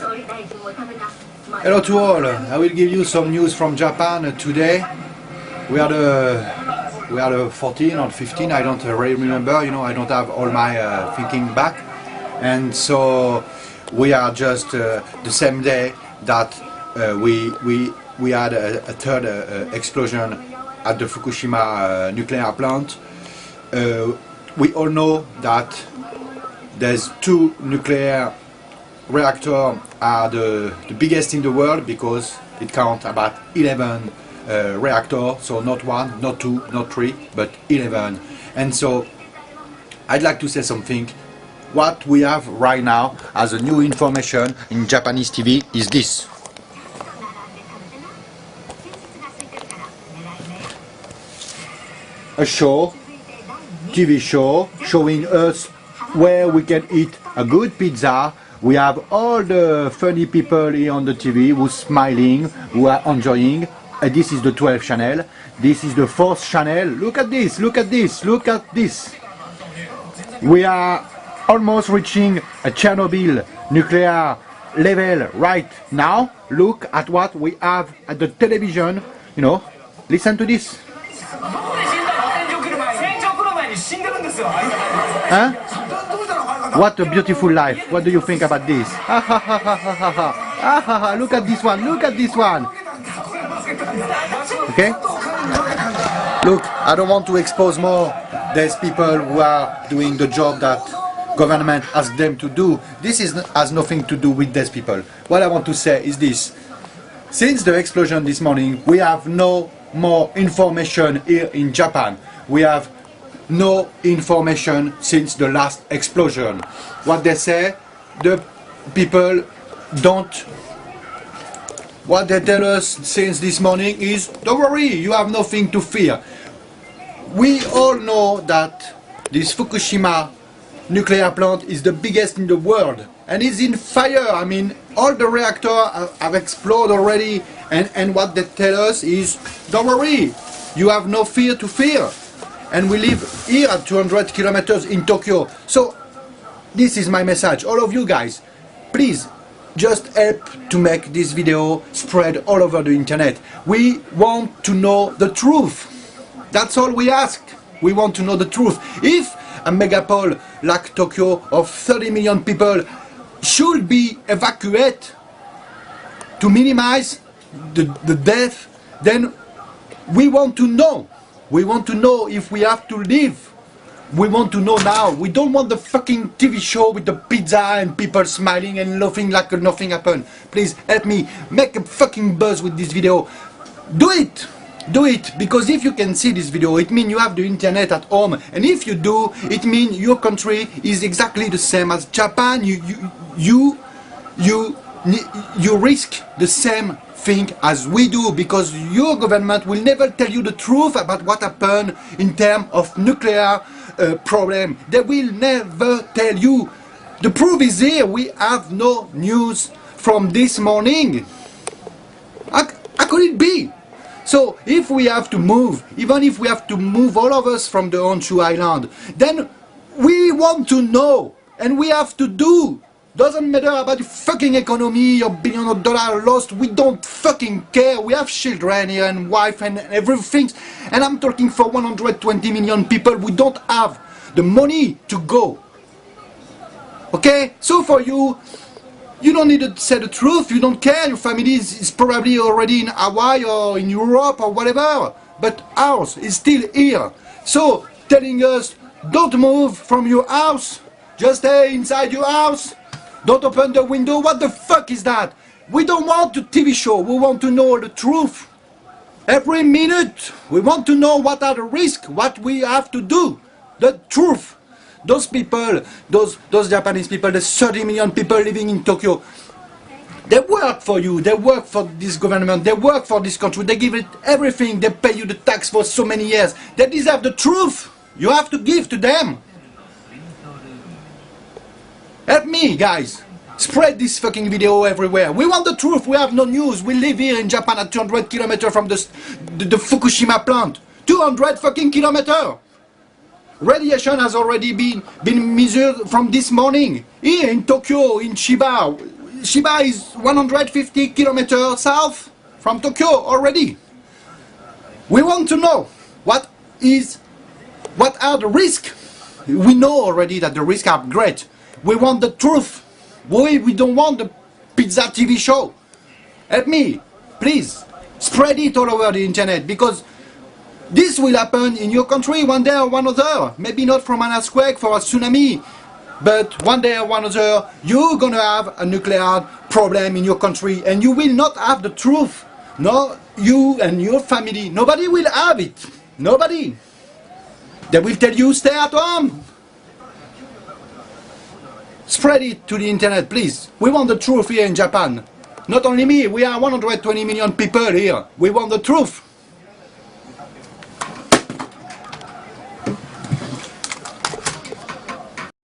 Hello to all. I will give you some news from Japan today. We are the 14 or 15. I don't really remember. You know, I don't have all my thinking back, and so we are just the same day that we had a third explosion at the Fukushima nuclear plant. We all know that there's two nuclear reactors are the biggest in the world because it counts about 11 reactors, so not one, not two, not three, but 11. And so I'd like to say something. What we have right now as a new information in Japanese TV is this. A show, TV show, showing us where we can eat a good pizza. We have all the funny people here on the TV who's smiling, who are enjoying. This is the 12th channel. This is the 4th channel. Look at this, look at this, look at this. We are almost reaching a Chernobyl nuclear level right now. Look at what we have at the television. You know, listen to this. Huh? What a beautiful life. What do you think about this? Look at this one, look at this one. Okay? Look, I don't want to expose more. There's people who are doing the job that government asks them to do. This has nothing to do with these people. What I want to say is this. Since the explosion this morning, we have no more information here in Japan. We have no information since the last explosion. What they say, the people don't. What they tell us since this morning is, don't worry, you have nothing to fear. We all know that this Fukushima nuclear plant is the biggest in the world and is in fire. I mean, all the reactors have exploded already, and what they tell us is, don't worry, you have no fear to fear. And we live here at 200 kilometers in Tokyo. So this is my message. All of you guys, please just help to make this video spread all over the internet. We want to know the truth. That's all we ask. We want to know the truth. If a megapole like Tokyo of 30 million people should be evacuated to minimize the death, then we want to know. We want to know if we have to leave. We want to know now. We don't want the fucking TV show with the pizza and people smiling and laughing like nothing happened. Please help me make a fucking buzz with this video. Do it! Do it! Because if you can see this video, it means you have the internet at home. And if you do, it means your country is exactly the same as Japan. You risk the same thing as we do, because your government will never tell you the truth about what happened in terms of nuclear problem. They will never tell you. The proof is here. We have no news from this morning. How could it be? So if we have to move, even if we have to move all of us from the Honshu Island, then we want to know, and we have to do. Doesn't matter about the fucking economy, your billion of dollars lost, we don't fucking care. We have children here and wife and everything. And I'm talking for 120 million people. We don't have the money to go. Okay? So for you, you don't need to say the truth. You don't care. Your family is probably already in Hawaii or in Europe or whatever. But ours is still here. So telling us, don't move from your house. Just stay inside your house. Don't open the window. What the fuck is that? We don't want a TV show. We want to know the truth. Every minute, we want to know what are the risks, what we have to do. The truth. Those people, those Japanese people, the 30 million people living in Tokyo, they work for you. They work for this government. They work for this country. They give it everything. They pay you the tax for so many years. They deserve the truth. You have to give to them. Help me, guys. Spread this fucking video everywhere. We want the truth. We have no news. We live here in Japan at 200 kilometers from the Fukushima plant. 200 fucking kilometers. Radiation has already been measured from this morning. Here in Tokyo, in Chiba, Shiba is 150 kilometers south from Tokyo already. We want to know what are the risks. We know already that the risks are great. We want the truth. We don't want the pizza TV show. Help me, please. Spread it all over the internet, because this will happen in your country one day or one other. Maybe not from an earthquake, for a tsunami, but one day or one other, you're gonna have a nuclear problem in your country, and you will not have the truth. No, you and your family, nobody will have it. Nobody. They will tell you, stay at home. Spread it to the internet, please. We want the truth here in Japan. Not only me, we are 120 million people here. We want the truth.